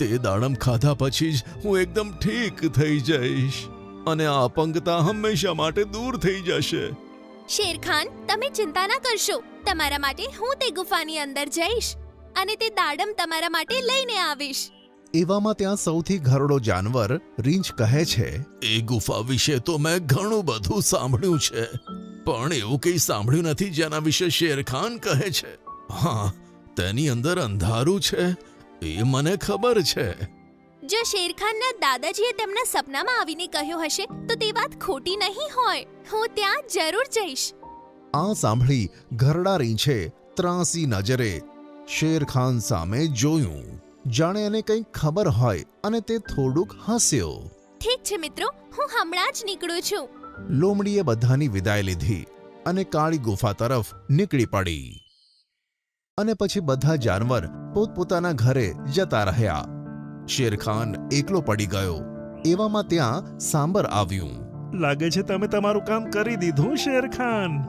તે દાડમ ખાધા પછી જ હું એકદમ ઠીક થઈ જઈશ અને આ અપંગતા હંમેશા માટે દૂર થઈ જશે. શેરખાન, તમે ચિંતા ના કરશો. તમારા માટે હું તે ગુફાની અંદર જઈશ અને તે દાડમ તમારા માટે લઈને આવીશ. એવામાં ત્યાં સૌથી ઘરડો જાનવર રીંછ કહે છે, એ ગુફા વિશે તો મેં ઘણું બધું સાંભળ્યું છે, પણ એવું કંઈ સાંભળ્યું નથી જેના વિશે શેરખાન કહે છે. હા, તેની અંદર અંધારું છે, એ મને ખબર છે. જો શેરખાનના દાદાજીએ તેમના સપનામાં આવીને કહ્યું હશે તો તે વાત ખોટી નહીં હોય. હું ત્યાં જરૂર જઈશ. આ સાંભળી ઘરડા રીંછે ત્રાંસી નજરે શેરખાન સામે જોયું. જાણે એને કંઈક ખબર હોય અને તે થોડુંક હસ્યો. ઠીક છે મિત્રો, હું હમણાં જ નીકળું છું. લોમડીએ બધાની વિદાય લીધી અને કાળી ગુફા તરફ નીકળી પડી. અને પછી બધા જાનવર પોતપોતાના ઘરે જતા રહ્યા. શેરખાન એકલો પડી ગયો. એવામાં ત્યાં સાંબર આવ્યું. લાગે છે તમે તમારું કામ કરી દીધું, શેરખાન.